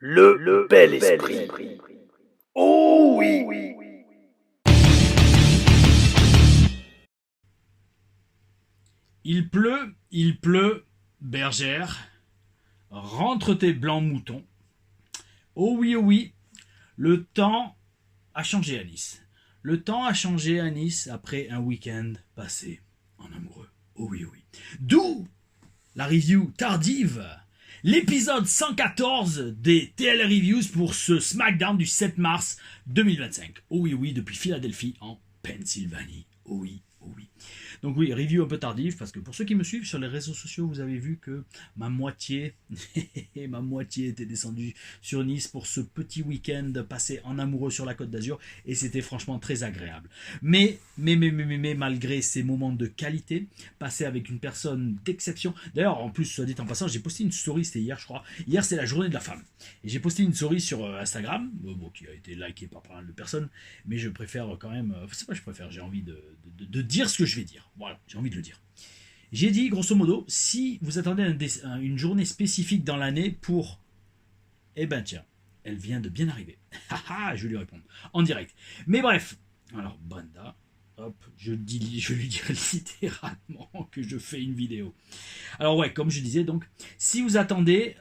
Le bel esprit. Oh oui. Il pleut, bergère, rentre tes blancs moutons. Oh oui, le temps a changé à Nice. Le temps a changé à Nice après un week-end passé en amoureux. Oh oui. D'où la review tardive, l'épisode 114 des TL Reviews pour ce SmackDown du 7 mars 2025. Oh oui, depuis Philadelphie en Pennsylvanie. Oh oui. Donc oui, review un peu tardive parce que pour ceux qui me suivent sur les réseaux sociaux, vous avez vu que ma moitié était descendue sur Nice pour ce petit week-end passé en amoureux sur la Côte d'Azur et c'était franchement très agréable. Mais malgré ces moments de qualité, passés avec une personne d'exception. D'ailleurs, en plus, soit dit en passant, j'ai posté une story, c'était hier je crois. Hier c'est la journée de la femme. Et j'ai posté une story sur Instagram, qui a été likée par pas mal de personnes, mais je préfère quand même, c'est pas que je préfère, j'ai envie de dire ce que je vais dire. Voilà, j'ai envie de le dire. J'ai dit, grosso modo, si vous attendez une journée spécifique dans l'année pour... Eh ben tiens, elle vient de bien arriver. Je vais lui répondre en direct. Mais bref, alors Brenda, hop, je lui dirai littéralement que je fais une vidéo. Alors ouais, comme je disais donc, si vous attendez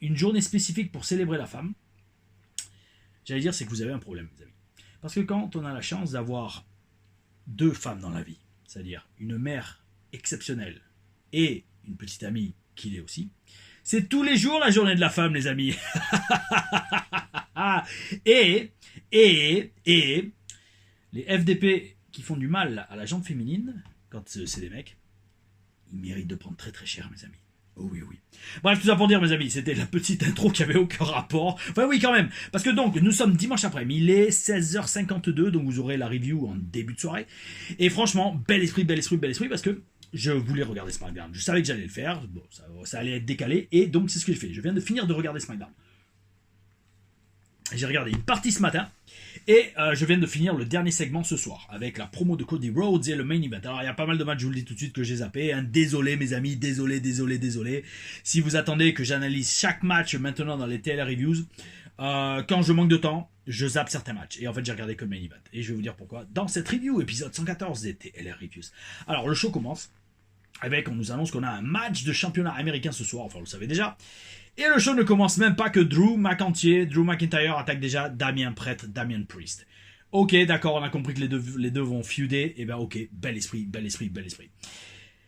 une journée spécifique pour célébrer la femme, j'allais dire c'est que vous avez un problème, mes amis. Parce que quand on a la chance d'avoir deux femmes dans la vie, c'est-à-dire une mère exceptionnelle et une petite amie qui l'est aussi, c'est tous les jours la journée de la femme, les amis. et les FDP qui font du mal à la jambe féminine, quand c'est des mecs, ils méritent de prendre très très cher, mes amis. Oh oui. Bref, tout ça pour dire, mes amis, c'était la petite intro qui avait aucun rapport. Enfin oui, quand même. Parce que donc, nous sommes dimanche après-midi, il est 16h52, donc vous aurez la review en début de soirée. Et franchement, bel esprit, parce que je voulais regarder SmackDown. Je savais que j'allais le faire. Bon, ça allait être décalé. Et donc, c'est ce que j'ai fait. Je viens de finir de regarder SmackDown. J'ai regardé une partie ce matin. Et je viens de finir le dernier segment ce soir avec la promo de Cody Rhodes et le main event. Alors il y a pas mal de matchs, je vous le dis tout de suite, que j'ai zappé. Désolé mes amis, désolé. Si vous attendez que j'analyse chaque match maintenant dans les TL Reviews, quand je manque de temps, je zappe certains matchs. Et en fait j'ai regardé que le main event. Et je vais vous dire pourquoi dans cette review, épisode 114 des TL Reviews. Alors le show commence avec, on nous annonce qu'on a un match de championnat américain ce soir, enfin vous le savez déjà. Et le show ne commence même pas que Drew McIntyre attaque déjà Damien Priest. Ok, d'accord, on a compris que les deux vont feuder. Et ben ok, bel esprit.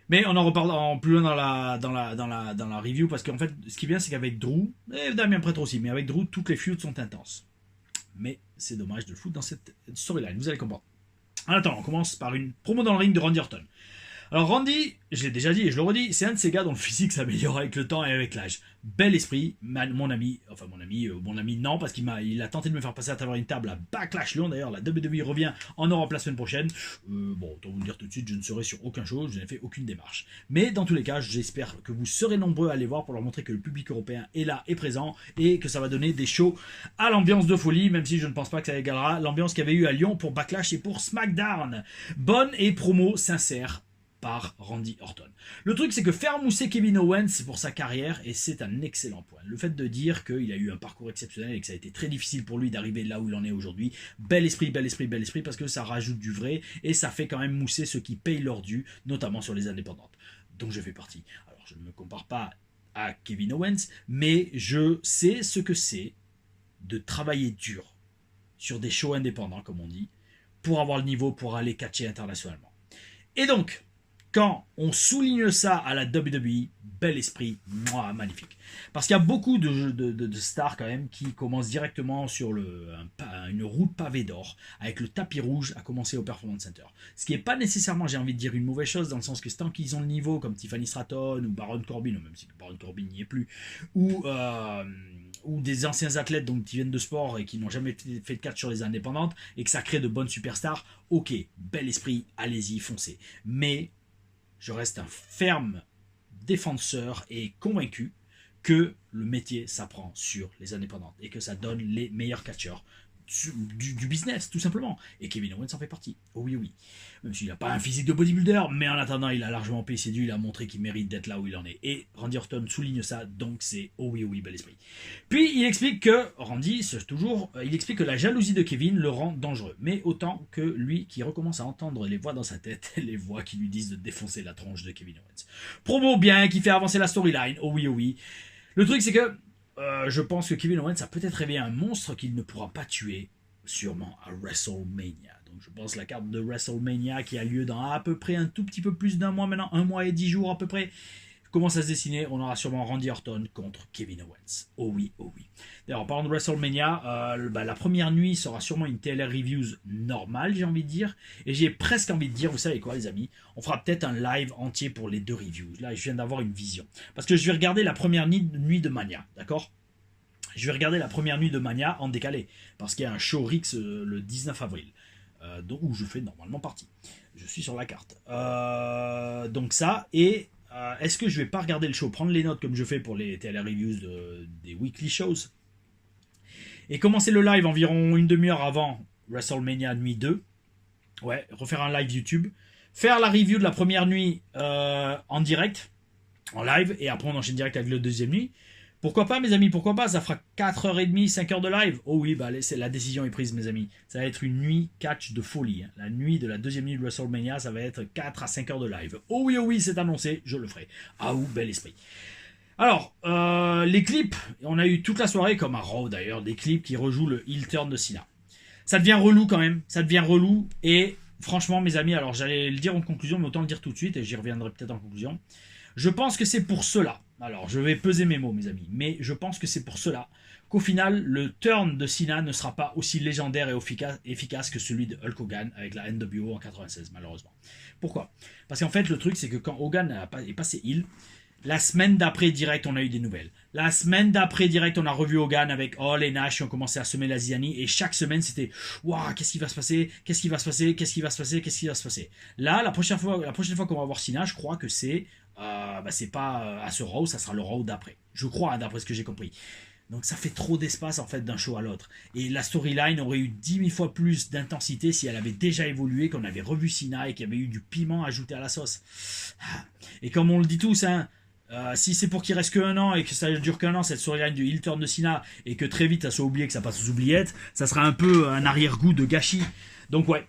Mais on en reparle en plus loin dans la review parce qu'en fait, ce qui vient, c'est qu'avec Drew, et Damien Priest aussi, mais avec Drew, toutes les feuds sont intenses. Mais c'est dommage de le foutre dans cette storyline, vous allez comprendre. En attendant, on commence par une promo dans le ring de Randy Orton. Alors Randy, je l'ai déjà dit et je le redis, c'est un de ces gars dont le physique s'améliore avec le temps et avec l'âge. Bel esprit, mon ami non, parce qu'il a tenté de me faire passer à travers une table à Backlash Lyon. D'ailleurs, la WWE revient en Europe la semaine prochaine. Autant vous le dire tout de suite, je ne serai sur aucun show, je n'ai fait aucune démarche. Mais dans tous les cas, j'espère que vous serez nombreux à aller voir pour leur montrer que le public européen est là, est présent, et que ça va donner des shows à l'ambiance de folie, même si je ne pense pas que ça égalera l'ambiance qu'il y avait eu à Lyon pour Backlash et pour SmackDown. Bonne et promo sincère par Randy Orton. Le truc, c'est que faire mousser Kevin Owens pour sa carrière, et c'est un excellent point. Le fait de dire qu'il a eu un parcours exceptionnel et que ça a été très difficile pour lui d'arriver là où il en est aujourd'hui, bel esprit, parce que ça rajoute du vrai et ça fait quand même mousser ceux qui payent leur dû, notamment sur les indépendantes. Donc je fais partie. Alors je ne me compare pas à Kevin Owens, mais je sais ce que c'est de travailler dur sur des shows indépendants, comme on dit, pour avoir le niveau pour aller catcher internationalement. Et donc, quand on souligne ça à la WWE, bel esprit, magnifique. Parce qu'il y a beaucoup de stars quand même qui commencent directement sur une route pavée d'or, avec le tapis rouge à commencer au Performance Center. Ce qui n'est pas nécessairement, j'ai envie de dire, une mauvaise chose, dans le sens que tant qu'ils ont le niveau, comme Tiffany Stratton ou Baron Corbin, même si Baron Corbin n'y est plus, ou des anciens athlètes donc, qui viennent de sport et qui n'ont jamais fait de catch sur les indépendantes, et que ça crée de bonnes superstars, ok, bel esprit, allez-y, foncez. Mais je reste un ferme défenseur et convaincu que le métier s'apprend sur les indépendantes et que ça donne les meilleurs catcheurs du business, tout simplement. Et Kevin Owens en fait partie. Oh oui, oh oui. Même s'il n'a pas un physique de bodybuilder, mais en attendant, il a largement payé ses dûs, il a montré qu'il mérite d'être là où il en est. Et Randy Orton souligne ça, donc c'est oh oui, bel esprit. Puis il explique que, Randy, il explique que la jalousie de Kevin le rend dangereux. Mais autant que lui qui recommence à entendre les voix dans sa tête, les voix qui lui disent de défoncer la tronche de Kevin Owens. Promo bien, qui fait avancer la storyline, oh oui, oh oui. Le truc c'est que je pense que Kevin Owens a peut-être réveillé un monstre qu'il ne pourra pas tuer, sûrement à WrestleMania. Donc je pense la carte de WrestleMania qui a lieu dans à peu près un tout petit peu plus d'un mois maintenant, 1 mois et 10 jours à peu près, commence à se dessiner. On aura sûrement Randy Orton contre Kevin Owens. Oh oui, oh oui. D'ailleurs, en parlant de WrestleMania, la première nuit sera sûrement une TLR Reviews normale, j'ai envie de dire. Et j'ai presque envie de dire, vous savez quoi les amis, on fera peut-être un live entier pour les 2 reviews. Là, je viens d'avoir une vision. Parce que je vais regarder la première nuit de Mania, d'accord ? Je vais regarder la première nuit de Mania en décalé. Parce qu'il y a un show Rix le 19 avril. Où je fais normalement partie. Je suis sur la carte. Donc ça, et est-ce que je vais pas regarder le show, prendre les notes comme je fais pour les TLR Reviews des weekly shows, et commencer le live environ une demi-heure avant WrestleMania nuit 2, ouais, refaire un live YouTube, faire la review de la première nuit en direct, en live, et après on enchaîne direct avec le deuxième nuit. Pourquoi pas, mes amis, pourquoi pas? Ça fera 4h30, 5h de live. Oh oui, bah la décision est prise, mes amis. Ça va être une nuit catch de folie. Hein. La nuit de la deuxième nuit de WrestleMania, ça va être 4 à 5h de live. Oh oui, c'est annoncé, je le ferai. Ah ou bel esprit. Alors, les clips, on a eu toute la soirée, comme à Raw d'ailleurs, des clips qui rejouent le heel turn de Cena. Ça devient relou quand même, ça devient relou. Et franchement, mes amis, alors j'allais le dire en conclusion, mais autant le dire tout de suite, et j'y reviendrai peut-être en conclusion. Je pense que c'est pour cela, alors je vais peser mes mots mes amis, mais je pense que c'est pour cela qu'au final le turn de Cena ne sera pas aussi légendaire et efficace que celui de Hulk Hogan avec la NWO en 96 malheureusement. Pourquoi? Parce qu'en fait le truc c'est que quand Hogan est passé heel, la semaine d'après direct on a eu des nouvelles. La semaine d'après direct on a revu Hogan avec Hall et Nash qui ont commencé à semer la zizanie et chaque semaine c'était waouh, qu'est-ce qui va se passer? Qu'est-ce qui va se passer? Qu'est-ce qui va se passer? Qu'est-ce qui va se passer? Là la prochaine fois qu'on va voir Cena, je crois que c'est pas à ce Raw, ça sera le Raw d'après. Je crois, d'après ce que j'ai compris. Donc ça fait trop d'espace en fait d'un show à l'autre. Et la storyline aurait eu 10 000 fois plus d'intensité si elle avait déjà évolué, qu'on avait revu Cena et qu'il y avait eu du piment ajouté à la sauce. Et comme on le dit tous, hein, si c'est pour qu'il reste que 1 an et que ça dure qu'1 an cette storyline du heel turn de Cena et que très vite ça soit oublié, que ça passe aux oubliettes, ça sera un peu un arrière-goût de gâchis. Donc ouais,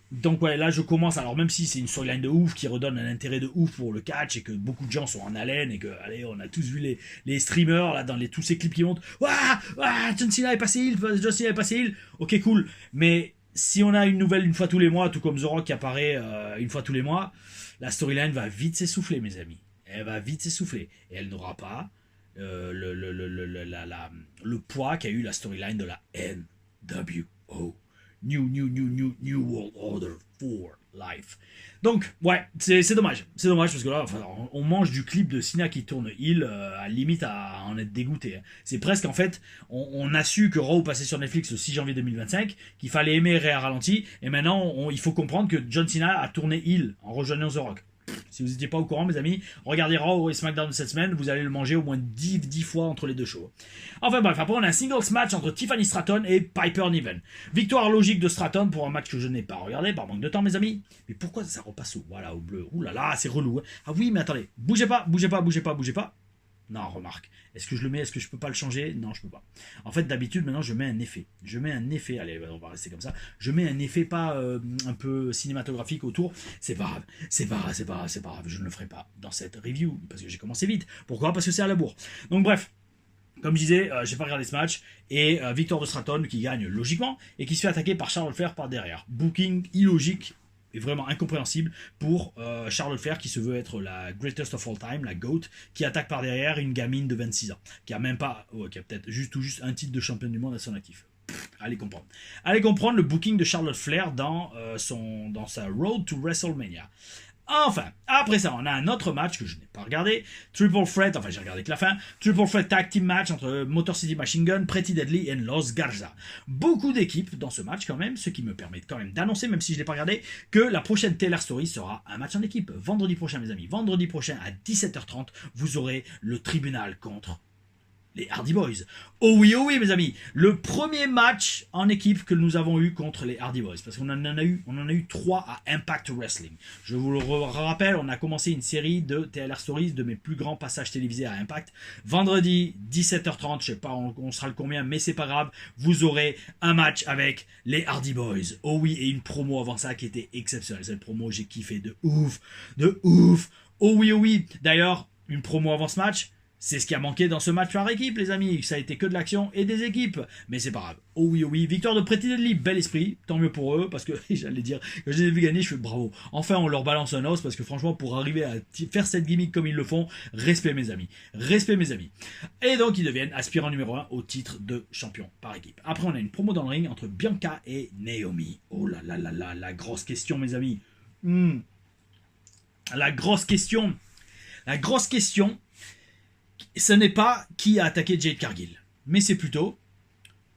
là je commence, alors même si c'est une storyline de ouf qui redonne un intérêt de ouf pour le catch et que beaucoup de gens sont en haleine et que, allez, on a tous vu les streamers là dans tous ces clips qui montent, ouah, John Cena est passé heel, ok cool, mais si on a une nouvelle une fois tous les mois, tout comme The Rock qui apparaît une fois tous les mois, la storyline va vite s'essouffler mes amis, elle va vite s'essouffler et elle n'aura pas le poids qu'a eu la storyline de la NWO. New World Order for Life. Donc, ouais, c'est dommage. C'est dommage parce que là, enfin, on mange du clip de Cena qui tourne heel à limite à en être dégoûté. Hein. C'est presque, en fait, on a su que Raw passait sur Netflix le 6 janvier 2025, qu'il fallait aimer Ré à ralenti, et maintenant, il faut comprendre que John Cena a tourné heel en rejoignant The Rock. Si vous n'étiez pas au courant, mes amis, regardez Raw et SmackDown de cette semaine, vous allez le manger au moins 10 fois entre les deux shows. Enfin bref, après on a un singles match entre Tiffany Stratton et Piper Niven. Victoire logique de Stratton pour un match que je n'ai pas regardé, par manque de temps mes amis. Mais pourquoi ça repasse au bleu? Ouh là là, c'est relou. Hein. Ah oui, mais attendez, bougez pas. Non, remarque. Est-ce que je le mets? Est-ce que je peux pas le changer? Non, je peux pas. En fait, d'habitude, maintenant, je mets un effet. Allez, on va rester comme ça. Je mets un effet pas un peu cinématographique autour. C'est pas grave. Je ne le ferai pas dans cette review parce que j'ai commencé vite. Pourquoi? Parce que c'est à la bourre. Donc bref. Comme je disais, j'ai pas regardé ce match, et victoire de Stratton qui gagne logiquement, et qui se fait attaquer par Charlotte Flair par derrière. Booking illogique, et vraiment incompréhensible pour Charlotte Flair qui se veut être la greatest of all time, la GOAT, qui attaque par derrière une gamine de 26 ans, qui a même pas, qui a peut-être juste un titre de championne du monde à son actif. Allez comprendre le booking de Charlotte Flair dans sa road to WrestleMania. Enfin, après ça, on a un autre match que je n'ai pas regardé. Triple Threat, enfin j'ai regardé que la fin. Triple Threat Tag Team Match entre Motor City Machine Gun, Pretty Deadly et Los Garza. Beaucoup d'équipes dans ce match quand même, ce qui me permet quand même d'annoncer, même si je ne l'ai pas regardé, que la prochaine TLR Story sera un match en équipe. Vendredi prochain, mes amis. Vendredi prochain à 17h30, vous aurez le tribunal contre les Hardy Boys. Oh oui, mes amis. Le premier match en équipe que nous avons eu contre les Hardy Boys. Parce qu'on en a eu 3 à Impact Wrestling. Je vous le rappelle, on a commencé une série de TLR Stories, de mes plus grands passages télévisés à Impact. Vendredi, 17h30, je sais pas on sera le combien, mais c'est pas grave. Vous aurez un match avec les Hardy Boys. Oh oui, et une promo avant ça qui était exceptionnelle. Cette promo, j'ai kiffé de ouf. De ouf. Oh oui. D'ailleurs, une promo avant ce match, c'est ce qui a manqué dans ce match par équipe, les amis. Ça a été que de l'action et des équipes. Mais c'est pas grave. Oh oui. Victoire de Pretty Deadly, bel esprit. Tant mieux pour eux, parce que j'allais dire, quand je les ai vus gagner, je fais bravo. Enfin, on leur balance un os, parce que franchement, pour arriver à faire cette gimmick comme ils le font, respect mes amis. Et donc, ils deviennent aspirants numéro 1 au titre de champion par équipe. Après, on a une promo dans le ring entre Bianca et Naomi. Oh là, la grosse question, mes amis. La grosse question, ce n'est pas qui a attaqué Jade Cargill, mais c'est plutôt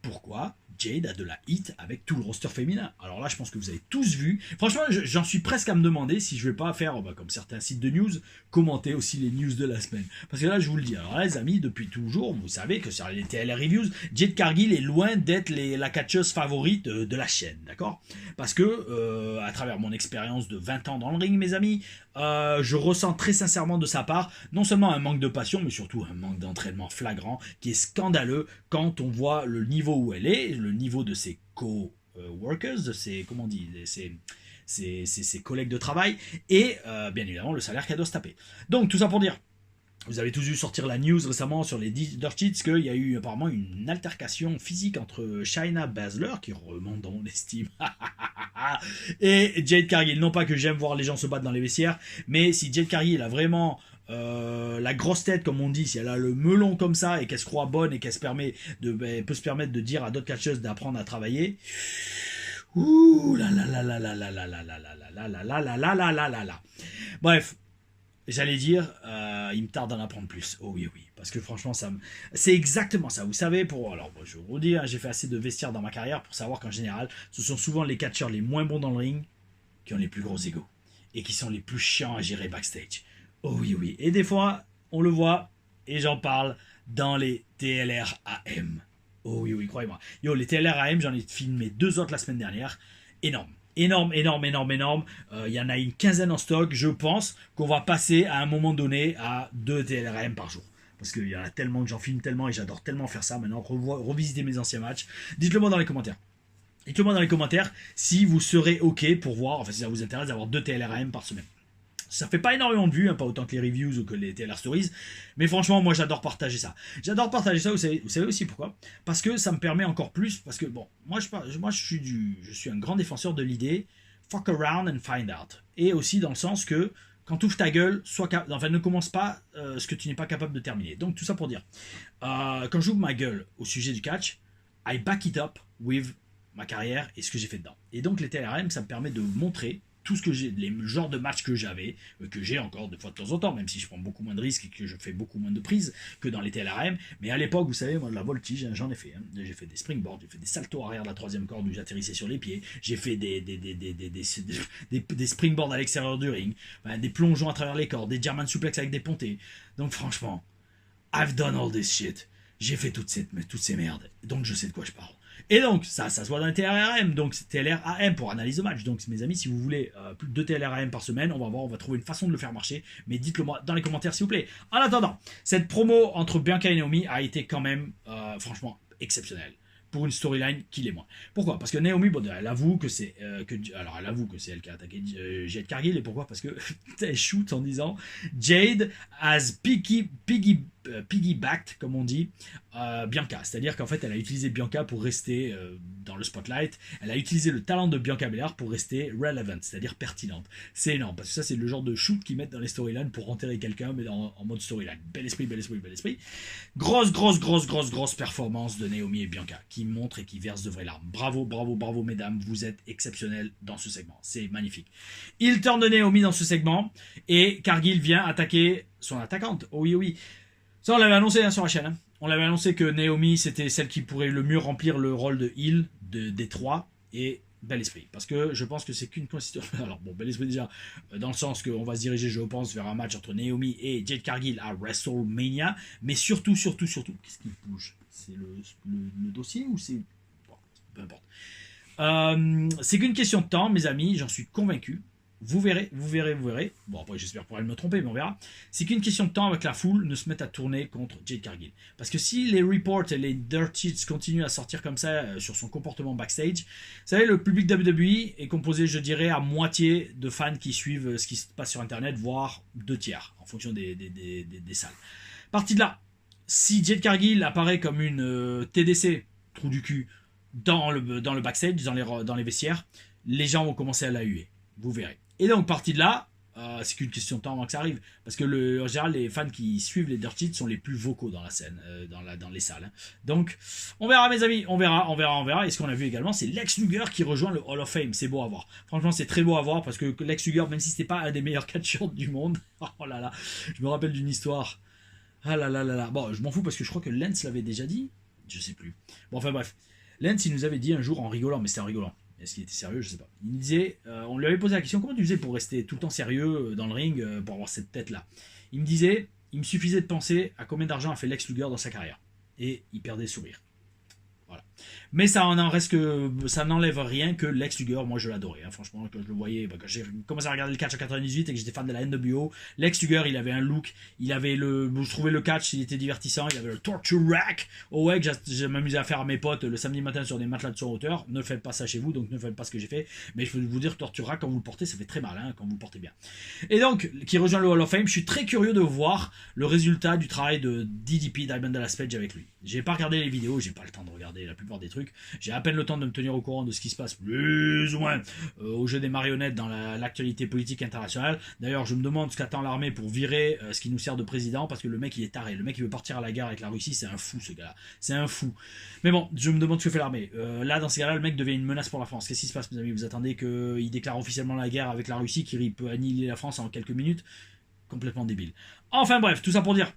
pourquoi Jade a de la hit avec tout le roster féminin. Alors là, je pense que vous avez tous vu. Franchement, j'en suis presque à me demander si je vais pas faire, comme certains sites de news, commenter aussi les news de la semaine. Parce que là, je vous le dis, alors là, les amis, depuis toujours, vous savez que sur les TLR Reviews, Jade Cargill est loin d'être la catcheuse favorite de la chaîne, d'accord? Parce que, à travers mon expérience de 20 ans dans le ring, mes amis, je ressens très sincèrement de sa part non seulement un manque de passion, mais surtout un manque d'entraînement flagrant qui est scandaleux quand on voit le niveau où elle est, le niveau de ses co-workers, de ses, comment on dit, ses collègues de travail, et bien évidemment le salaire qu'elle doit se taper. Donc tout ça pour dire, vous avez tous vu sortir la news récemment sur les Dirt Sheets qu'il y a eu apparemment une altercation physique entre Shayna Baszler, qui remonte dans mon estime, et Jade Cargill. Non pas que j'aime voir les gens se battre dans les vestiaires, mais si Jade Cargill a vraiment la grosse tête, comme on dit, si elle a le melon comme ça et qu'elle se croit bonne et qu'elle peut se permettre de dire à d'autres catcheuses d'apprendre à travailler. Ouh là là là là là là là là là là là là là là là là là là. Bref. J'allais dire, il me tarde d'en apprendre plus. Oh oui, parce que franchement, c'est exactement ça. Vous savez, alors je vous redis, j'ai fait assez de vestiaires dans ma carrière pour savoir qu'en général, ce sont souvent les catcheurs les moins bons dans le ring qui ont les plus gros égos et qui sont les plus chiants à gérer backstage. Oh oui. Et des fois, on le voit, et j'en parle, dans les TLR AM. Oh oui, croyez-moi. Yo, les TLR AM, j'en ai filmé 2 autres la semaine dernière. Énorme. Il y en a une quinzaine en stock. Je pense qu'on va passer à un moment donné à 2 TLRM par jour. Parce qu'il y en a tellement que j'en filme tellement et j'adore tellement faire ça. Maintenant, revisiter mes anciens matchs. Dites-le moi dans les commentaires. Si vous serez OK pour voir, enfin si ça vous intéresse d'avoir 2 TLRM par semaine. Ça fait pas énormément de vues, pas autant que les reviews ou que les TLR Stories, mais franchement, moi j'adore partager ça. Vous savez aussi pourquoi? Parce que ça me permet encore plus, parce que bon, moi je suis un grand défenseur de l'idée fuck around and find out. Et aussi dans le sens que quand tu ouvres ta gueule, ne commence pas ce que tu n'es pas capable de terminer. Donc tout ça pour dire, quand j'ouvre ma gueule au sujet du catch, I back it up with ma carrière et ce que j'ai fait dedans. Et donc les TLRM, ça me permet de montrer tout ce que j'ai, les genres de matchs que j'avais, que j'ai encore de fois de temps en temps, même si je prends beaucoup moins de risques et que je fais beaucoup moins de prises que dans les TLRM. Mais à l'époque, vous savez, moi, de la voltige, j'en ai fait. J'ai fait des springboards, j'ai fait des saltos arrière de la 3e corde où j'atterrissais sur les pieds, j'ai fait des springboards à l'extérieur du ring, des plongeons à travers les cordes, des German suplex avec des pontées. Donc franchement, I've done all this shit. J'ai fait toutes ces merdes. Donc je sais de quoi je parle. Et donc, ça se voit dans les TLRAM, donc c'est TLRAM pour analyse de match. Donc, mes amis, si vous voulez plus de 2 TLRAM par semaine, on va trouver une façon de le faire marcher. Mais dites-le moi dans les commentaires, s'il vous plaît. En attendant, cette promo entre Bianca et Naomi a été quand même, franchement, exceptionnelle. Pour une storyline qui l'est moins. Pourquoi? Parce que Naomi, elle avoue que c'est elle qui a attaqué Jade Cargill. Et pourquoi? Parce que elle shoot en disant Jade has piggybacked, comme on dit, Bianca. C'est-à-dire qu'en fait, elle a utilisé Bianca pour rester dans le spotlight. Elle a utilisé le talent de Bianca Belair pour rester relevant, c'est-à-dire pertinente. C'est énorme, parce que ça, c'est le genre de shoot qu'ils mettent dans les storylines pour enterrer quelqu'un, mais en mode storyline. Bel esprit. Grosse performance de Naomi et Bianca, qui montre et qui verse de vraies larmes. Bravo, mesdames, vous êtes exceptionnelles dans ce segment. C'est magnifique. Il turn de Naomi dans ce segment, et Cargill vient attaquer son attaquante. Oh oui. Ça, on l'avait annoncé sur la chaîne. On l'avait annoncé que Naomi, c'était celle qui pourrait le mieux remplir le rôle de heel des 3. Et bel esprit. Parce que je pense que c'est qu'une coïncidence. Alors bon, bel esprit déjà, dans le sens qu'on va se diriger, je pense, vers un match entre Naomi et Jade Cargill à WrestleMania. Mais surtout, qu'est-ce qui bouge? C'est le dossier ou c'est... Bon, peu importe. C'est qu'une question de temps, mes amis, j'en suis convaincu. Vous verrez. Bon, après, j'espère pouvoir me tromper, mais on verra. C'est qu'une question de temps avec la foule ne se mette à tourner contre Jade Cargill. Parce que si les reports et les dirt sheets continuent à sortir comme ça sur son comportement backstage, vous savez, le public WWE est composé, je dirais, à moitié de fans qui suivent ce qui se passe sur Internet, voire 2/3, en fonction des salles. Partie de là, si Jade Cargill apparaît comme une TDC, trou du cul, dans le backstage, dans les vestiaires, les gens vont commencer à la huer. Vous verrez. Et donc, partie de là, c'est qu'une question de temps avant que ça arrive. Parce que, en général, les fans qui suivent les Dirt Sheets sont les plus vocaux dans la scène, dans les salles. Hein. Donc, on verra, mes amis. On verra. Et ce qu'on a vu également, c'est Lex Luger qui rejoint le Hall of Fame. C'est beau à voir. Franchement, c'est très beau à voir parce que Lex Luger, même si c'était pas un des meilleurs catcheurs du monde, oh là là, je me rappelle d'une histoire. Ah là là là là. Bon, je m'en fous parce que je crois que Lance l'avait déjà dit. Je sais plus. Bon, enfin bref. Lance, il nous avait dit un jour en rigolant, mais c'était en rigolant. Est-ce qu'il était sérieux? Je sais pas. Il disait, on lui avait posé la question, comment tu faisais pour rester tout le temps sérieux dans le ring, pour avoir cette tête-là? Il me disait, il me suffisait de penser à combien d'argent a fait Lex Luger dans sa carrière. Et il perdait le sourire. Voilà. Mais ça n'enlève rien que Lex Luger, moi je l'adorais, hein, franchement, quand je le voyais, quand j'ai commencé à regarder le catch en 98 et que j'étais fan de la NWO, Lex Luger, il avait un look, je trouvais le catch, il était divertissant, il avait le torture rack, ouais, que je m'amusais à faire à mes potes le samedi matin sur des matelas de hauteur, ne faites pas ça chez vous, donc ne faites pas ce que j'ai fait, mais je peux vous dire, torture rack, quand vous le portez, ça fait très mal, hein, quand vous le portez bien. Et donc, qui rejoint le Hall of Fame, je suis très curieux de voir le résultat du travail de DDP, Diamond Dallas Page avec lui. J'ai pas regardé les vidéos, j'ai pas le temps de regarder la plupart des trucs. J'ai à peine le temps de me tenir au courant de ce qui se passe plus ou moins au jeu des marionnettes dans l'actualité politique internationale. D'ailleurs, je me demande ce qu'attend l'armée pour virer ce qui nous sert de président, parce que le mec il est taré. Le mec il veut partir à la guerre avec la Russie, c'est un fou ce gars-là. C'est un fou. Mais bon, je me demande ce que fait l'armée. Là, dans ces cas-là, le mec devient une menace pour la France. Qu'est-ce qui se passe, mes amis? Vous attendez qu'il déclare officiellement la guerre avec la Russie, qu'il peut annihiler la France en quelques minutes? Complètement débile. Enfin bref, tout ça pour dire...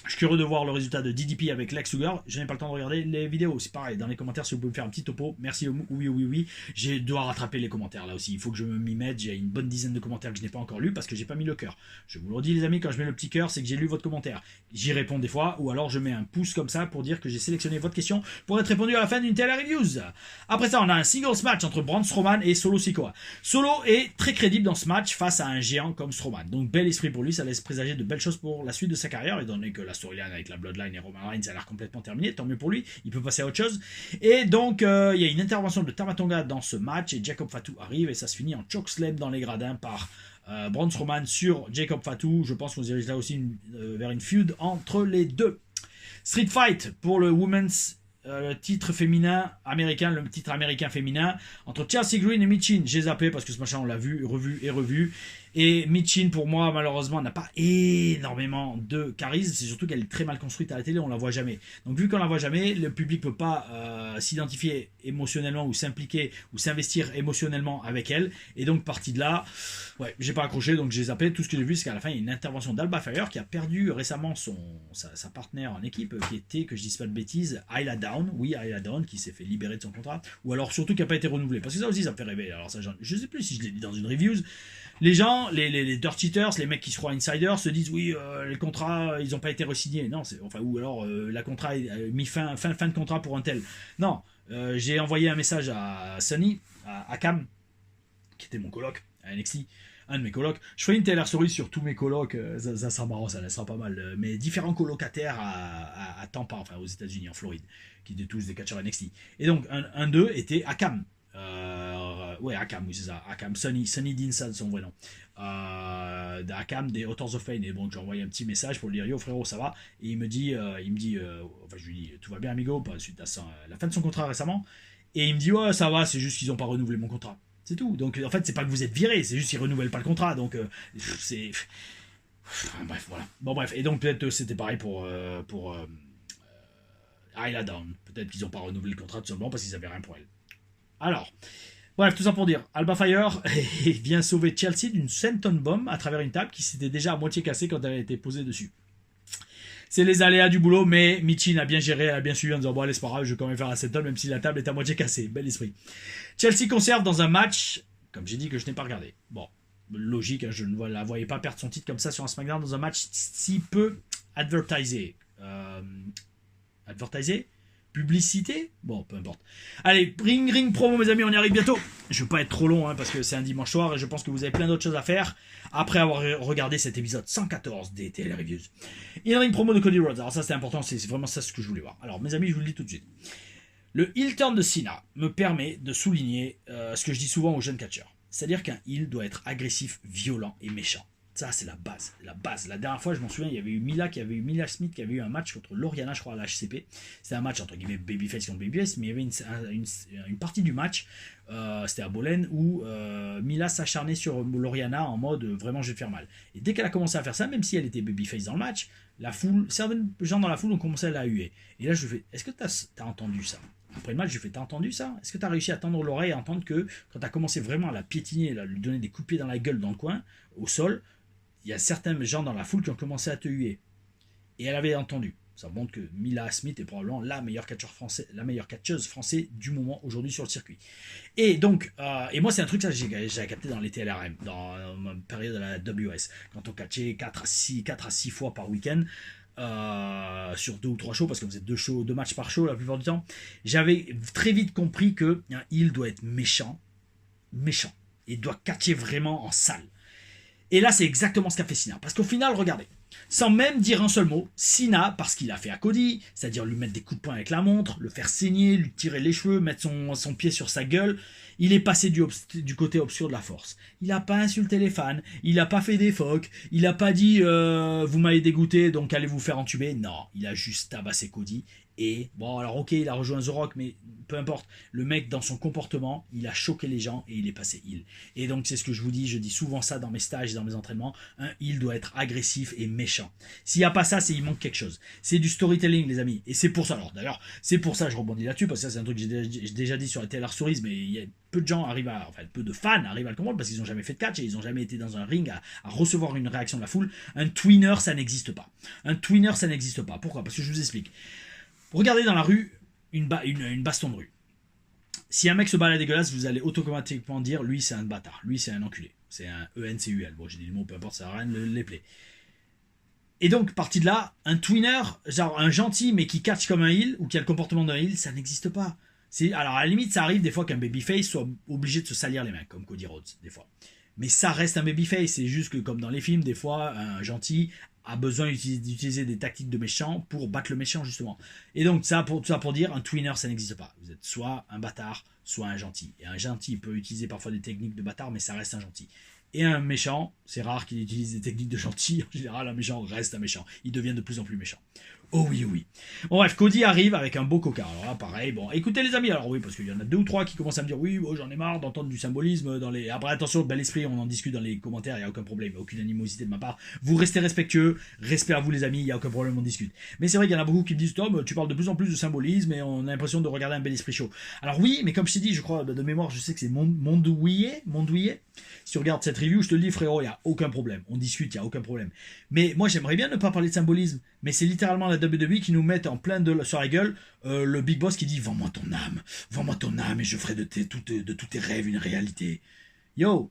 Je suis curieux de voir le résultat de DDP avec Lex Luger. Je n'ai pas le temps de regarder les vidéos. C'est pareil, dans les commentaires, si vous pouvez me faire un petit topo. Merci, oui. Je dois rattraper les commentaires là aussi. Il faut que je m'y mette. J'ai une bonne dizaine de commentaires que je n'ai pas encore lus parce que j'ai pas mis le cœur. Je vous le redis, les amis, quand je mets le petit cœur, c'est que j'ai lu votre commentaire. J'y réponds des fois, ou alors je mets un pouce comme ça pour dire que j'ai sélectionné votre question pour être répondu à la fin d'une telle reviews. Après ça, on a un singles match entre Braun Strowman et Solo Sikoa. Solo est très crédible dans ce match face à un géant comme Strowman. Donc, bel esprit pour lui. Ça laisse présager de belles choses pour la suite de sa carrière, étant donné que la storyline avec la Bloodline et Roman Reigns, ça a l'air complètement terminé, tant mieux pour lui, il peut passer à autre chose. Et donc, il y a une intervention de Tamatonga dans ce match, et Jacob Fatu arrive, et ça se finit en chokeslam dans les gradins par Braun Strowman sur Jacob Fatu. Je pense qu'on se dirige là aussi vers une feud entre les deux. Street Fight pour le Women's titre féminin américain, le titre américain féminin, entre Chelsea Green et Michin. J'ai zappé parce que ce machin on l'a vu, revu. Et Michin, pour moi, malheureusement, n'a pas énormément de charisme. C'est surtout qu'elle est très mal construite à la télé, on la voit jamais. Donc, vu qu'on la voit jamais, le public peut pas s'identifier émotionnellement ou s'impliquer ou s'investir émotionnellement avec elle. Et donc, partie de là, ouais, j'ai pas accroché, donc j'ai zappé. Tout ce que j'ai vu, c'est qu'à la fin, il y a une intervention d'Alba Fire qui a perdu récemment sa partenaire en équipe, qui était, que je dise pas de bêtises, Ayla Dawn. Oui, Ayla Dawn, qui s'est fait libérer de son contrat. Ou alors, surtout, qui n'a pas été renouvelé. Parce que ça aussi, ça me fait rêver. Alors, ça, je sais plus si je l'ai dit dans une review. Les gens, les dirt cheaters, les mecs qui se croient insiders, se disent oui, les contrats, ils n'ont pas été re-signés. Non, ou alors la contrat mis fin de contrat pour un tel. Non, j'ai envoyé un message à Sunny, à Cam, qui était mon coloc à NXT, un de mes colocs. Je ferai une Taylor Story sur tous mes colocs, ça sera marrant, ça laissera pas mal. Mais différents colocataires à Tampa, enfin aux États-Unis, en Floride, qui étaient tous des catcheurs NXT. Et donc un d'eux était Akam. Ouais, Akam, oui, c'est ça. Akam, Sunny Dinsan, son vrai nom. Akam des Authors of Pain. Et bon, j'ai envoyé un petit message pour lui dire yo frérot, ça va. Et il me dit, enfin, je lui dis tout va bien, amigo, suite à la fin de son contrat récemment. Et il me dit ouais, ça va, c'est juste qu'ils n'ont pas renouvelé mon contrat. C'est tout. Donc en fait, c'est pas que vous êtes viré, c'est juste qu'ils renouvellent pas le contrat. Donc c'est. Bref, voilà. Bon, bref. Et donc peut-être c'était pareil pour Ayla Dawn. Peut-être qu'ils n'ont pas renouvelé le contrat tout simplement parce qu'ils avaient rien pour elle. Alors, bref, tout ça pour dire, Alba Fire vient sauver Chelsea d'une senton bomb à travers une table qui s'était déjà à moitié cassée quand elle a été posée dessus. c'est les aléas du boulot, mais Michin a bien géré, elle a bien suivi en disant bon allez c'est pas grave, je vais quand même faire la settle même si la table est à moitié cassée. Bel esprit. Chelsea conserve dans un match, comme j'ai dit que je n'ai pas regardé. Bon, logique, hein, je ne la voyais pas perdre son titre comme ça sur un SmackDown dans un match si peu advertisé. Advertisé, publicité, bon peu importe. Allez, ring promo mes amis, on y arrive bientôt. Je veux pas être trop long hein, parce que c'est un dimanche soir et je pense que vous avez plein d'autres choses à faire après avoir regardé cet épisode 114 des TL Reviews. In-ring promo de Cody Rhodes, alors ça c'est important, c'est vraiment ça ce que je voulais voir. Alors mes amis, je vous le dis tout de suite. Le heel turn de Cena me permet de souligner ce que je dis souvent aux jeunes catcheurs. C'est-à-dire qu'un heel doit être agressif, violent et méchant. Ça, c'est la base. La base. La dernière fois, je m'en souviens, il y avait eu Mila Smith qui avait eu un match contre Loriana, je crois, à la HCP. C'était un match entre guillemets babyface contre babyface, mais il y avait une partie du match, c'était à Bolène, où Mila s'acharnait sur Loriana en mode vraiment je vais te faire mal. Et dès qu'elle a commencé à faire ça, même si elle était babyface dans le match, la foule, certains gens dans la foule ont commencé à la huer. Et là, je fais, est-ce que t'as entendu ça? Après le match, je lui fais, t'as entendu ça? Est-ce que t'as réussi à tendre l'oreille et à entendre que quand t'as commencé vraiment à la piétiner, à lui donner des coups de pied dans la gueule dans le coin, au sol, il y a certains gens dans la foule qui ont commencé à te huer. Et elle avait entendu. Ça montre que Mila Smith est probablement la meilleure catcheuse française du moment aujourd'hui sur le circuit. Et donc, et moi c'est un truc ça j'ai capté dans les TLRM, dans ma période de la WS, quand on catchait 4 à 6 fois par week-end, sur 2 ou 3 shows, parce que vous êtes 2 matchs par show la plupart du temps, j'avais très vite compris qu'un heel doit être méchant, et doit catcher vraiment en salle. Et là, c'est exactement ce qu'a fait Cena. Parce qu'au final, regardez, sans même dire un seul mot, Cena, parce qu'il a fait à Cody, c'est-à-dire lui mettre des coups de poing avec la montre, le faire saigner, lui tirer les cheveux, mettre son pied sur sa gueule, il est passé du côté obscur de la force. Il n'a pas insulté les fans, il n'a pas fait des phoques, il n'a pas dit vous m'avez dégoûté, donc allez vous faire entuber. Non, il a juste tabassé Cody. Et bon, alors ok, il a rejoint The Rock, mais peu importe. Le mec, dans son comportement, il a choqué les gens et il est passé heel. Et donc, c'est ce que je vous dis, je dis souvent ça dans mes stages et dans mes entraînements. Un heel doit être agressif et méchant. S'il n'y a pas ça, c'est il manque quelque chose. C'est du storytelling, les amis. Et c'est pour ça, alors d'ailleurs, c'est pour ça, je rebondis là-dessus, parce que ça, c'est un truc que j'ai déjà dit sur la TLR Stories, mais il y a peu de gens peu de fans arrivent à le comprendre parce qu'ils n'ont jamais fait de catch et ils n'ont jamais été dans un ring à recevoir une réaction de la foule. Un tweener, ça n'existe pas. Un tweener, ça n'existe pas. Pourquoi? Parce que je vous explique. Regardez dans la rue une baston de rue. Si un mec se balade dégueulasse, vous allez automatiquement dire lui c'est un bâtard, lui c'est un enculé, c'est un ENCUL. Bon, j'ai dit le mot, peu importe, ça sert à rien de les plaît. Et donc, parti de là, un tweener, genre un gentil mais qui catch comme un heel ou qui a le comportement d'un heel, ça n'existe pas. Alors à la limite, ça arrive des fois qu'un babyface soit obligé de se salir les mains, comme Cody Rhodes, des fois. Mais ça reste un babyface, c'est juste que comme dans les films, des fois, un gentil a besoin d'utiliser des tactiques de méchant pour battre le méchant, justement. Et donc, ça pour dire, un tweener, ça n'existe pas. Vous êtes soit un bâtard, soit un gentil. Et un gentil peut utiliser parfois des techniques de bâtard, mais ça reste un gentil. Et un méchant, c'est rare qu'il utilise des techniques de gentil. En général, un méchant reste un méchant. Il devient de plus en plus méchant. Oh oui, oui. Bon bref, Cody arrive avec un beau coca. Alors là, pareil, bon, écoutez les amis, alors oui, parce qu'il y en a 2 ou 3 qui commencent à me dire, oui, bon, j'en ai marre d'entendre du symbolisme dans les... Après, attention, bel esprit, on en discute dans les commentaires, il n'y a aucun problème, aucune animosité de ma part. Vous restez respectueux, respect à vous les amis, il n'y a aucun problème, on discute. Mais c'est vrai qu'il y en a beaucoup qui me disent, Tom, tu parles de plus en plus de symbolisme et on a l'impression de regarder un bel esprit chaud. Alors oui, mais comme je t'ai dit, je crois, de mémoire, je sais que c'est Mondouillet. Si tu regardes cette review, je te le dis, frérot, il n'y a aucun problème. On discute, il n'y a aucun problème. Mais moi, j'aimerais bien ne pas parler de symbolisme. Mais c'est littéralement la WWE qui nous met en plein sur la gueule le Big Boss qui dit vends-moi ton âme et je ferai de tous tes rêves une réalité. Yo,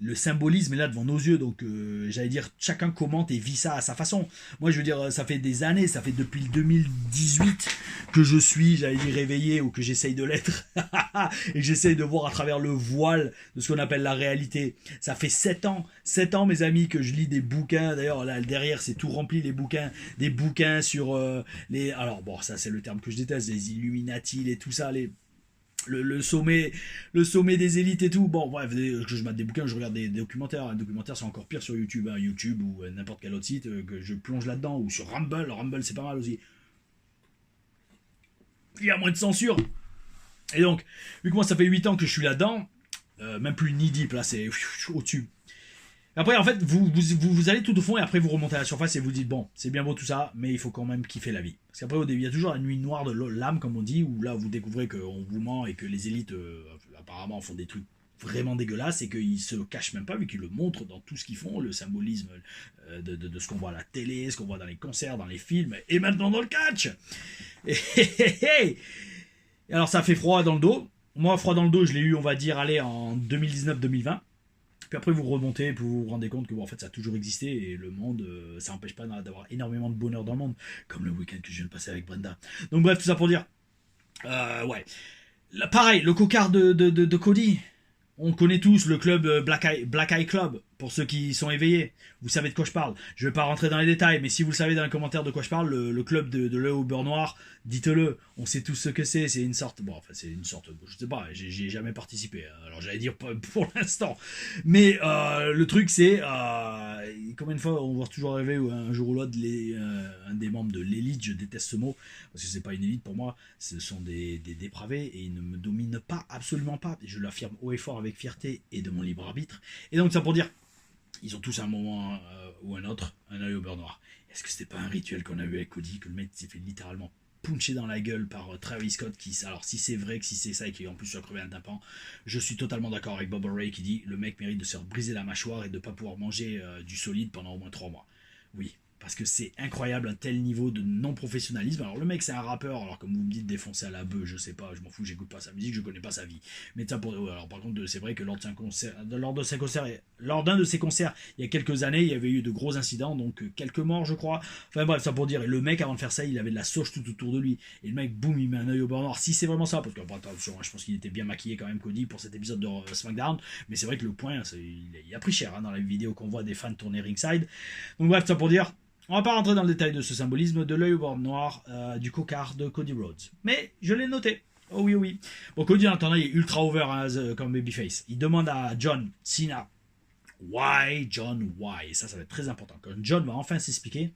le symbolisme est là devant nos yeux, donc j'allais dire chacun commente et vit ça à sa façon. Moi je veux dire ça fait des années, ça fait depuis le 2018 que je suis, j'allais dire réveillé ou que j'essaye de l'être et que j'essaye de voir à travers le voile de ce qu'on appelle la réalité. Ça fait 7 ans mes amis que je lis des bouquins, d'ailleurs là derrière c'est tout rempli des bouquins sur les... Alors bon ça c'est le terme que je déteste, les Illuminati, tout ça, le sommet des élites et tout. Bon bref, que je mate des bouquins, je regarde des documentaires. Un documentaire c'est encore pire sur YouTube, hein, YouTube ou n'importe quel autre site que je plonge là-dedans, ou sur Rumble c'est pas mal aussi. Il y a moins de censure. Et donc, vu que moi ça fait 8 ans que je suis là-dedans, même plus knee deep là, c'est au-dessus. Après, en fait, vous allez tout au fond et après vous remontez à la surface et vous dites bon, c'est bien beau tout ça, mais il faut quand même kiffer la vie. Parce qu'après, au début, il y a toujours la nuit noire de l'âme, comme on dit, où là vous découvrez qu'on vous ment et que les élites apparemment font des trucs vraiment dégueulasse et qu'ils se cachent même pas vu qu'ils le montrent dans tout ce qu'ils font, le symbolisme de ce qu'on voit à la télé, ce qu'on voit dans les concerts, dans les films et maintenant dans le catch. Et alors ça fait froid dans le dos. Moi, froid dans le dos, je l'ai eu, on va dire, allez, en 2019-2020. Puis après, vous remontez, puis vous vous rendez compte que bon, en fait, ça a toujours existé et le monde, ça n'empêche pas d'avoir énormément de bonheur dans le monde, comme le week-end que je viens de passer avec Brenda. Donc bref, tout ça pour dire, ouais. Là, pareil, le cocard de Cody. On connaît tous le club Black Eye Club, pour ceux qui sont éveillés. Vous savez de quoi je parle. Je vais pas rentrer dans les détails, mais si vous le savez dans les commentaires de quoi je parle, le club de l'œil au beurre noir, dites-le. On sait tous ce que c'est. C'est une sorte... Bon, enfin, c'est une sorte... Je sais pas, j'y ai jamais participé. Alors, j'allais dire pas pour l'instant. Mais le truc, c'est... combien de fois on va toujours arriver un jour ou l'autre, un des membres de l'élite, je déteste ce mot, parce que c'est pas une élite pour moi, ce sont des dépravés, et ils ne me dominent pas, absolument pas. Je l'affirme haut et fort avec fierté et de mon libre arbitre. Et donc, ça pour dire... Ils ont tous un moment ou un autre un œil au beurre noir. Est-ce que c'était pas un rituel qu'on a eu avec Cody, que le mec s'est fait littéralement puncher dans la gueule par Travis Scott, alors si c'est vrai que si c'est ça et qu'en plus il a crevé un tympan, je suis totalement d'accord avec Bob Ray qui dit le mec mérite de se faire briser la mâchoire et de ne pas pouvoir manger du solide pendant au moins 3 mois. Oui, parce que c'est incroyable un tel niveau de non-professionnalisme. Alors le mec c'est un rappeur, alors comme vous me dites défoncer à la bœuf, je sais pas, je m'en fous, j'écoute pas sa musique, je connais pas sa vie. Mais ça pour... alors par contre c'est vrai que lors d'un de ses concerts il y a quelques années, il y avait eu de gros incidents, donc quelques morts je crois. Enfin bref, ça pour dire, et le mec avant de faire ça, il avait de la sauge tout autour de lui. Et le mec, boum, il met un œil au beurre noir. Si c'est vraiment ça, parce que attention, je pense qu'il était bien maquillé quand même Cody pour cet épisode de SmackDown, mais c'est vrai que le point, il a pris cher dans la vidéo qu'on voit des fans tourner ringside. Donc bref, ça pour dire... On va pas rentrer dans le détail de ce symbolisme de l'œil au beurre noir du cocard de Cody Rhodes. Mais je l'ai noté. Oh oui, oh oui. Bon, Cody, en attendant, il est ultra over hein, comme babyface. Il demande à John Cena, why, John, why? Et ça va être très important. Quand John va enfin s'expliquer,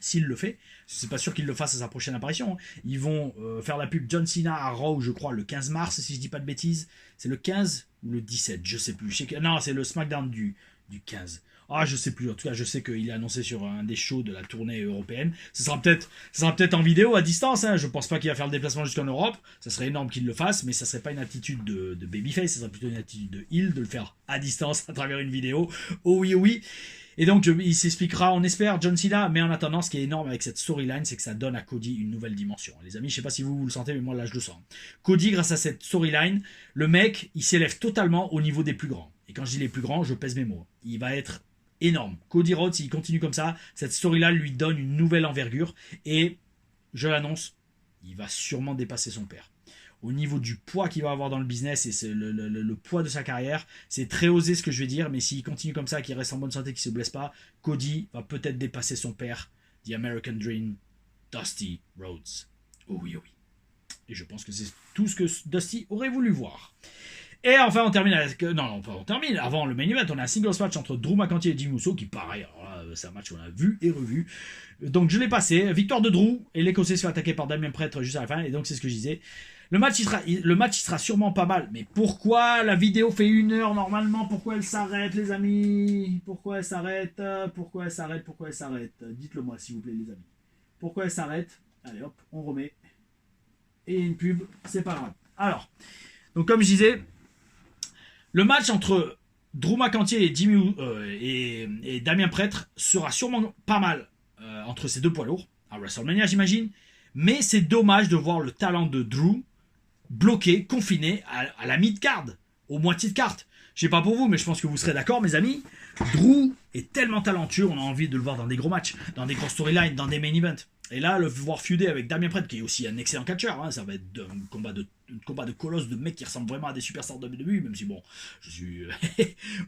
s'il le fait, c'est pas sûr qu'il le fasse à sa prochaine apparition. Ils vont faire la pub John Cena à Raw, je crois, le 15 mars, si je dis pas de bêtises. C'est le 15 ou le 17, je sais plus. Non, c'est le SmackDown du 15. Ah, je sais plus. En tout cas, je sais qu'il est annoncé sur un des shows de la tournée européenne. Ce sera peut-être en vidéo à distance. Hein. Je pense pas qu'il va faire le déplacement jusqu'en Europe. Ça serait énorme qu'il le fasse, mais ça serait pas une attitude de babyface. Ça serait plutôt une attitude de heel de le faire à distance à travers une vidéo. Oh oui, oh oui. Et donc, il s'expliquera, on espère, John Cena. Mais en attendant, ce qui est énorme avec cette storyline, c'est que ça donne à Cody une nouvelle dimension. Les amis, je sais pas si vous le sentez, mais moi là, je le sens. Cody, grâce à cette storyline, le mec, il s'élève totalement au niveau des plus grands. Et quand je dis les plus grands, je pèse mes mots. Il va être énorme. Cody Rhodes, s'il continue comme ça, cette story-là lui donne une nouvelle envergure et, je l'annonce, il va sûrement dépasser son père. Au niveau du poids qu'il va avoir dans le business et le poids de sa carrière, c'est très osé ce que je vais dire, mais s'il continue comme ça, qu'il reste en bonne santé, qu'il ne se blesse pas, Cody va peut-être dépasser son père, The American Dream, Dusty Rhodes. Oh oui, oh oui. Et je pense que c'est tout ce que Dusty aurait voulu voir. Et enfin, on termine avec... Non, on termine. Avant le main event, on a un singles match entre Drew McIntyre et Jey Uso, qui pareil, alors là, c'est un match qu'on a vu et revu. Donc je l'ai passé. Victoire de Drew, et l'Écossais se fait attaquer par Damien Prêtre juste à la fin, et donc c'est ce que je disais. Le match, il sera sûrement pas mal. Mais pourquoi la vidéo fait 1 heure normalement? Pourquoi elle s'arrête, les amis? Pourquoi elle s'arrête? Pourquoi elle s'arrête? Pourquoi elle s'arrête? Dites-le moi, s'il vous plaît, les amis. Pourquoi elle s'arrête? Allez, hop, on remet. Et une pub, c'est pas grave. Alors, donc comme je disais... Le match entre Drew McIntyre et Damien Prêtre sera sûrement pas mal entre ces deux poids lourds, à WrestleMania j'imagine, mais c'est dommage de voir le talent de Drew bloqué, confiné à la mid-card, aux moitiés de carte. Je sais pas pour vous, mais je pense que vous serez d'accord, mes amis. Drew est tellement talentueux, on a envie de le voir dans des gros matchs, dans des gros storylines, dans des main events. Et là, le voir feuder avec Damien Prêtre, qui est aussi un excellent catcheur, hein, ça va être un combat de colosse, de mecs qui ressemblent vraiment à des superstars de WWE, même si bon, je suis,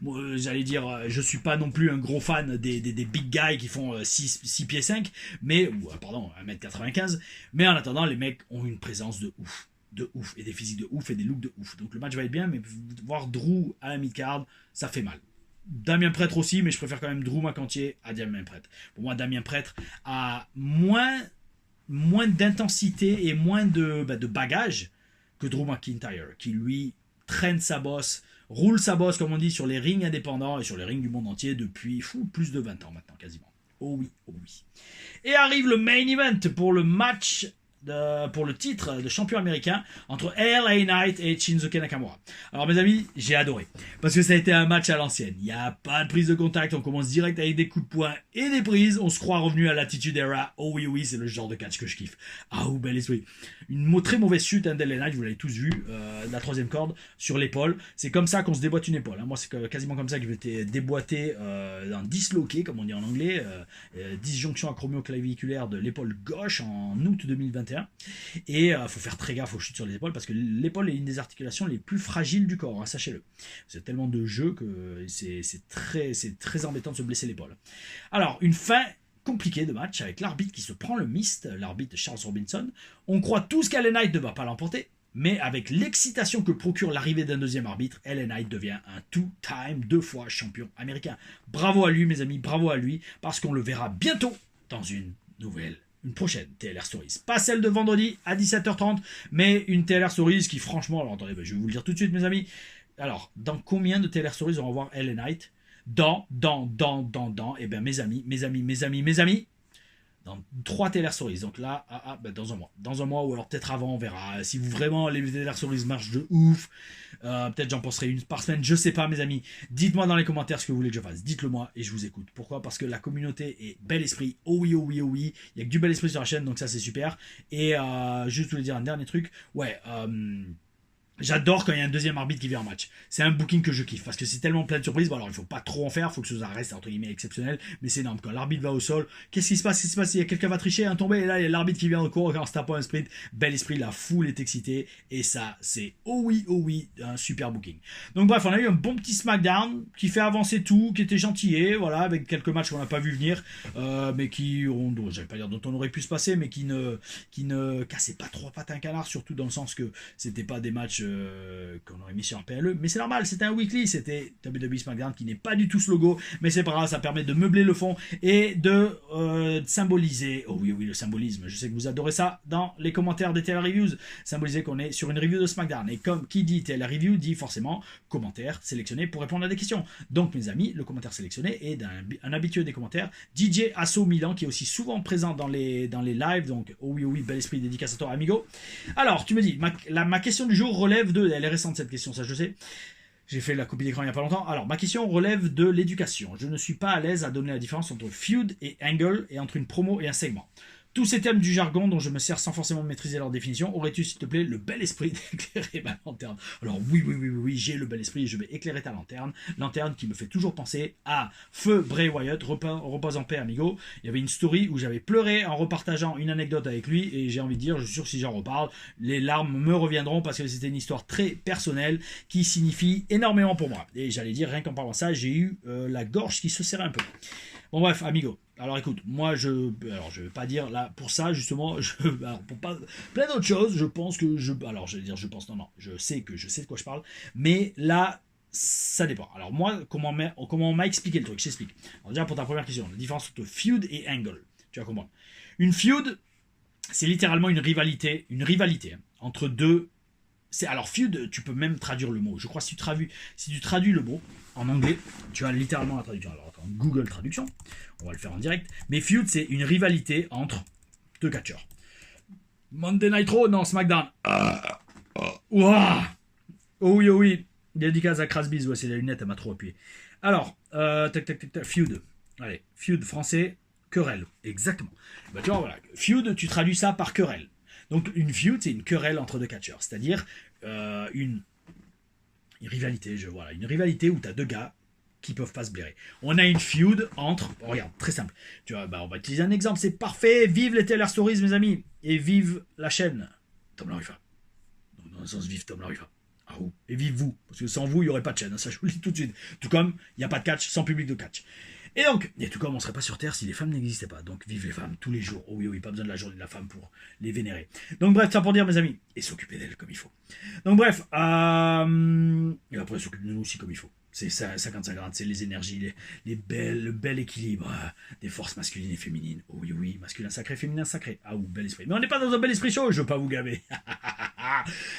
moi, j'allais dire, je suis pas non plus un gros fan des big guys qui font 6 pieds 5, mais, pardon, 1m95, mais en attendant, les mecs ont une présence de ouf, et des physiques de ouf, et des looks de ouf. Donc le match va être bien, mais voir Drew à la mid-card, ça fait mal. Damien Prêtre aussi, mais je préfère quand même Drew McIntyre à Damien Prêtre. Pour moi, Damien Prêtre a moins d'intensité et moins de bagage que Drew McIntyre, qui lui traîne sa bosse, roule sa bosse, comme on dit, sur les rings indépendants et sur les rings du monde entier depuis plus de 20 ans maintenant, quasiment. Oh oui, oh oui. Et arrive le main event pour le match pour le titre de champion américain entre LA Knight et Shinsuke Nakamura. Alors mes amis, j'ai adoré. Parce que ça a été un match à l'ancienne. Il n'y a pas de prise de contact, on commence direct avec des coups de poing et des prises. On se croit revenu à l'Attitude Era. Oh oui, oui, c'est le genre de catch que je kiffe. Ah ou bel esprit. Une très mauvaise chute d'LA Knight, vous l'avez tous vu, la troisième corde sur l'épaule. C'est comme ça qu'on se déboîte une épaule. Hein. Moi, c'est quasiment comme ça que je m'étais déboîté, disloqué, comme on dit en anglais, disjonction acromioclaviculaire de l'épaule gauche en août 2021. Et faut faire très gaffe aux chutes sur les épaules parce que l'épaule est une des articulations les plus fragiles du corps, hein, sachez-le. C'est tellement de jeux que c'est très embêtant de se blesser l'épaule. Alors, une fin compliquée de match avec l'arbitre qui se prend le mist, l'arbitre Charles Robinson. On croit tous qu'LA Knight ne va pas l'emporter, mais avec l'excitation que procure l'arrivée d'un deuxième arbitre, LA Knight devient un two-time, 2 fois champion américain. Bravo à lui, mes amis, bravo à lui, parce qu'on le verra bientôt dans une prochaine TLR Stories. Pas celle de vendredi à 17h30, mais une TLR Stories qui, franchement, alors attendez, je vais vous le dire tout de suite, mes amis. Alors, dans combien de TLR Stories on va voir LA Knight dans, et bien mes amis, dans 3 TLR Stories. Donc là, dans un mois. Dans un mois, ou alors peut-être avant, on verra. Si vous vraiment les TLR Stories marchent de ouf, peut-être j'en posterai une par semaine, je sais pas, mes amis. Dites-moi dans les commentaires ce que vous voulez que je fasse. Dites-le moi et je vous écoute. Pourquoi ? Parce que la communauté est bel esprit. Oh oui, oh oui, oh oui. Il y a que du bel esprit sur la chaîne, donc ça c'est super. Et juste vous dire un dernier truc. Ouais, j'adore quand il y a un deuxième arbitre qui vient en match. C'est un booking que je kiffe parce que c'est tellement plein de surprises. Bon, alors il faut pas trop en faire, il faut que ça reste entre guillemets exceptionnel, mais c'est énorme. Quand l'arbitre va au sol, qu'est-ce qui se passe ? Il y a quelqu'un va tricher, un tombé, et là il y a l'arbitre qui vient au cours en se tapant un sprint. Bel esprit, la foule est excitée, et ça c'est oh oui, un super booking. Donc bref, on a eu un bon petit SmackDown qui fait avancer tout, qui était gentillé, voilà, avec quelques matchs qu'on n'a pas vu venir, mais qui, j'allais pas dire dont on aurait pu se passer, mais qui ne cassaient pas trois pattes à un canard, surtout dans le sens que c'était pas des matchs qu'on aurait mis sur un PLE, mais c'est normal, c'était un weekly, c'était WWE SmackDown qui n'est pas du tout ce logo, mais c'est pas grave, ça permet de meubler le fond et de symboliser, oh oui, le symbolisme, je sais que vous adorez ça dans les commentaires des TLR Reviews, symboliser qu'on est sur une review de SmackDown, et comme qui dit TLR Review dit forcément commentaire sélectionné pour répondre à des questions. Donc mes amis, le commentaire sélectionné est d'un habitué des commentaires, DJ Asso Milan, qui est aussi souvent présent dans les lives, donc oh oui, bel esprit, dédicace à toi amigo. Alors, tu me dis, ma question du jour relève de, elle est récente cette question, ça je sais. J'ai fait la copie d'écran il n'y a pas longtemps. Alors, ma question relève de l'éducation. Je ne suis pas à l'aise à donner la différence entre feud et angle et entre une promo et un segment. Tous ces termes du jargon dont je me sers sans forcément maîtriser leur définition, aurais-tu s'il te plaît le bel esprit d'éclairer ma lanterne ? Alors oui, j'ai le bel esprit et je vais éclairer ta lanterne qui me fait toujours penser à Feu Bray Wyatt, repose en paix amigo. Il y avait une story où j'avais pleuré en repartageant une anecdote avec lui et j'ai envie de dire, je suis sûr que si j'en reparle, les larmes me reviendront parce que c'était une histoire très personnelle qui signifie énormément pour moi. Et j'allais dire, rien qu'en parlant de ça, j'ai eu la gorge qui se serrait un peu. Bon bref, amigo. Alors écoute, moi je vais pas dire là pour ça justement, pour pas plein d'autres choses, je pense que je sais de quoi je parle, mais là ça dépend. Alors moi comment on m'a expliqué le truc, je t'explique. Alors déjà pour ta première question, la différence entre feud et angle, tu vas comprendre. Une feud, c'est littéralement une rivalité entre deux. Alors feud, tu peux même traduire le mot. Je crois si tu traduis le mot en anglais, tu as littéralement la traduction. Alors attends, Google Traduction, on va le faire en direct. Mais feud, c'est une rivalité entre deux catcheurs. Monday Night Raw, non, SmackDown. Ouah. Oh oui. Dédicace à Crasbiz, ouais, c'est la lunette, elle m'a trop appuyé. Alors, feud. Allez, feud français, querelle. Exactement. Bah, tu vois, voilà. Feud, tu traduis ça par querelle. Donc une feud, c'est une querelle entre deux catcheurs, c'est-à-dire une rivalité, une rivalité où tu as deux gars qui peuvent pas se blairer. On a une feud entre, regarde, très simple, tu vois, on va utiliser un exemple, c'est parfait, vive les TLR Stories mes amis, et vive la chaîne Tom Larifa. Donc dans le sens vive Tom Larifa. Et vive vous, parce que sans vous, il n'y aurait pas de chaîne, ça je vous le dis tout de suite. Tout comme il n'y a pas de catch sans public de catch. Et donc, et tout comme on ne serait pas sur Terre si les femmes n'existaient pas. Donc vive les femmes tous les jours. Oh oui, pas besoin de la journée de la femme pour les vénérer. Donc bref, ça pour dire mes amis, et s'occuper d'elles comme il faut. Donc bref, et après s'occuper de nous aussi comme il faut. C'est 50-50, c'est les énergies, le bel équilibre des forces masculines et féminines. Oh oui, masculin sacré, féminin sacré. Ah ou bel esprit. Mais on n'est pas dans un bel esprit chaud, je veux pas vous gaver.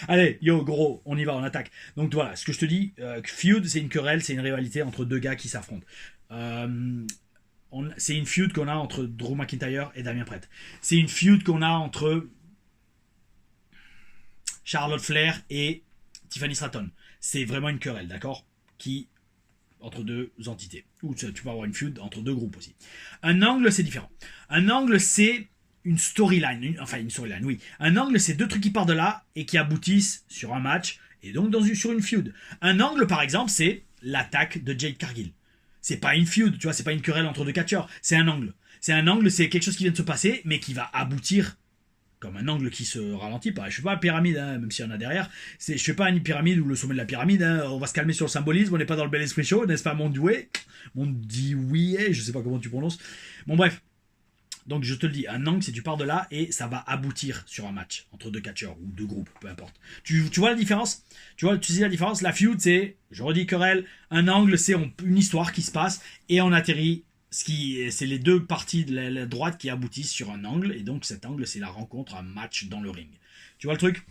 Allez, yo gros, on y va, on attaque. Donc voilà, ce que je te dis, feud, c'est une querelle, c'est une rivalité entre deux gars qui s'affrontent. C'est une feud qu'on a entre Drew McIntyre et Damien Priest. C'est une feud qu'on a entre Charlotte Flair et Tiffany Stratton. C'est vraiment une querelle, d'accord, qui entre deux entités. Ou tu peux avoir une feud entre deux groupes aussi. Un angle, c'est différent. Un angle, c'est une storyline. Une storyline, oui. Un angle, c'est deux trucs qui partent de là et qui aboutissent sur un match et donc sur une feud. Un angle, par exemple, c'est l'attaque de Jade Cargill. C'est pas une feud, tu vois, c'est pas une querelle entre deux catcheurs. C'est un angle. C'est un angle, c'est quelque chose qui vient de se passer, mais qui va aboutir comme un angle qui se ralentit pas. Je fais pas une pyramide, hein, même s'il y en a derrière. Je fais pas une pyramide ou le sommet de la pyramide. Hein. On va se calmer sur le symbolisme. On n'est pas dans le bel esprit show, n'est-ce pas, mon doué? Mon dioué, je sais pas comment tu prononces. Bon, bref. Donc, je te le dis, un angle, c'est tu pars de là et ça va aboutir sur un match entre deux catcheurs ou deux groupes, peu importe. Tu vois la différence? Tu sais la différence? La feud, c'est, je redis querelle. Un angle, c'est une histoire qui se passe et on atterrit. C'est les deux parties de la droite qui aboutissent sur un angle, et donc cet angle, c'est la rencontre, un match dans le ring. Tu vois le truc?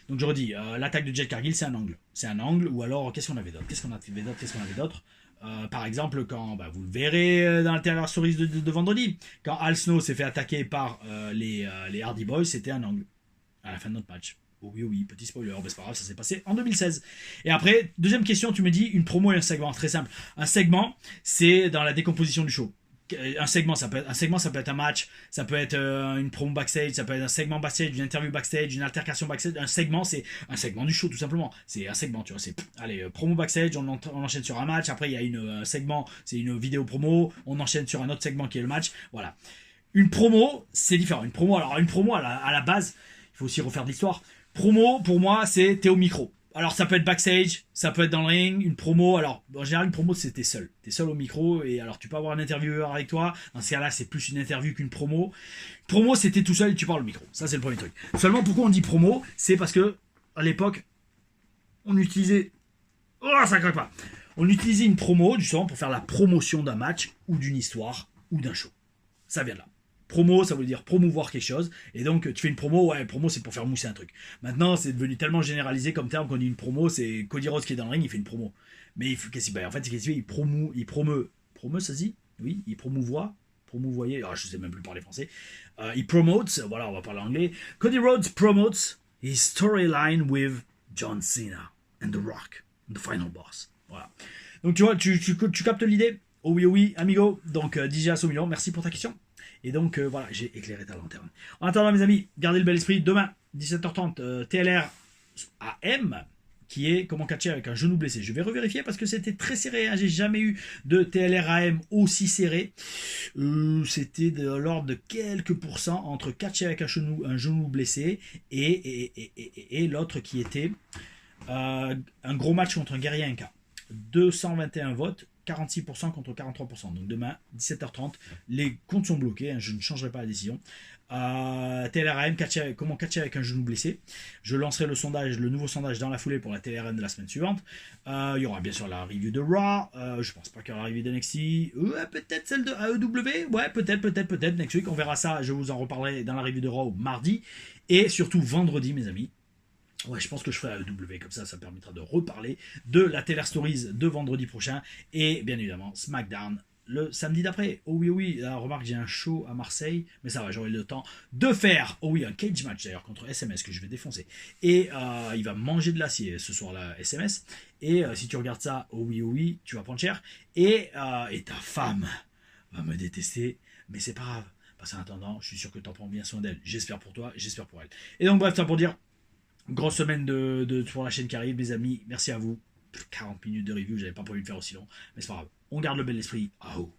Donc je redis, l'attaque de Jade Cargill, c'est un angle. C'est un angle, ou alors, qu'est-ce qu'on avait d'autre? Par exemple, quand vous le verrez dans la Taylor Stories de vendredi, quand Al Snow s'est fait attaquer par les Hardy Boys, c'était un angle, à la fin de notre match. Oh oui, petit spoiler, c'est pas grave, ça s'est passé en 2016. Et après, deuxième question, tu me dis une promo et un segment, très simple. Un segment, c'est dans la décomposition du show. Un segment, ça peut être un match, ça peut être une promo backstage, ça peut être un segment backstage, une interview backstage, une altercation backstage. Un segment, c'est un segment du show, tout simplement. C'est un segment, tu vois. C'est, allez, promo backstage, on enchaîne sur un match. Après, il y a un segment, c'est une vidéo promo. On enchaîne sur un autre segment qui est le match. Voilà. Une promo, c'est différent. Une promo à la base, il faut aussi refaire de l'histoire. Promo, pour moi, c'est t'es au micro. Alors, ça peut être backstage, ça peut être dans le ring, une promo. Alors, en général, une promo, c'est t'es seul. T'es seul au micro, et alors tu peux avoir un intervieweur avec toi. Dans ce cas-là, c'est plus une interview qu'une promo. Promo, c'est t'es tout seul et tu parles au micro. Ça, c'est le premier truc. Seulement, pourquoi on dit promo? C'est parce que, à l'époque, on utilisait... Oh, ça craque pas. On utilisait une promo, justement, pour faire la promotion d'un match, ou d'une histoire, ou d'un show. Ça vient de là. Promo, ça veut dire promouvoir quelque chose. Et donc, tu fais une promo, ouais, promo, c'est pour faire mousser un truc. Maintenant, c'est devenu tellement généralisé comme terme qu'on dit une promo, c'est Cody Rhodes qui est dans le ring, il fait une promo. Mais qu'est-ce qu'il fait? En fait, qu'est-ce qu'il fait? Il promeut, ça se dit? Oui, il promouvoyait, je sais même plus parler français. Il promotes, voilà, on va parler anglais. Cody Rhodes promotes his storyline with John Cena and The Rock, the final boss. Voilà. Donc, tu vois, tu captes l'idée? Oh oui, amigo. Donc, DJ Assomillon, merci pour ta question. Et donc, voilà, j'ai éclairé ta lanterne. En attendant, mes amis, gardez le bel esprit. Demain, 17h30, TLR AM, qui est comment catcher avec un genou blessé. Je vais revérifier parce que c'était très serré. Hein. J'ai jamais eu de TLR AM aussi serré. C'était de l'ordre de quelques pourcents entre catcher avec un genou blessé et l'autre qui était un gros match contre un guerrier Inca. 221 votes. 46% contre 43%. Donc demain, 17h30, les comptes sont bloqués, hein, je ne changerai pas la décision. TLRM, comment catcher avec un genou blessé. Je lancerai le nouveau sondage dans la foulée pour la TLRM de la semaine suivante. Il y aura bien sûr la review de Raw. Je pense pas qu'il y aura la review de NXT. Peut-être celle de AEW. Ouais, peut-être next week. On verra ça. Je vous en reparlerai dans la review de Raw mardi. Et surtout vendredi, mes amis. Ouais, je pense que je ferai AEW, comme ça permettra de reparler de la Taylor Stories de vendredi prochain et bien évidemment SmackDown le samedi d'après. Oh oui, là, remarque, j'ai un show à Marseille, mais ça va, j'aurai le temps de faire, un cage match d'ailleurs contre SMS que je vais défoncer. Et il va manger de l'acier ce soir-là, SMS. Et si tu regardes ça, oh oui, tu vas prendre cher. Et ta femme va me détester, mais c'est pas grave. Parce qu'en attendant, je suis sûr que tu en prends bien soin d'elle. J'espère pour toi, j'espère pour elle. Et donc bref, ça pour dire... Grosse semaine pour la chaîne qui arrive, mes amis. Merci à vous. 40 minutes de review, j'avais pas prévu de faire aussi long. Mais c'est pas grave. On garde le bel esprit. Ah oh.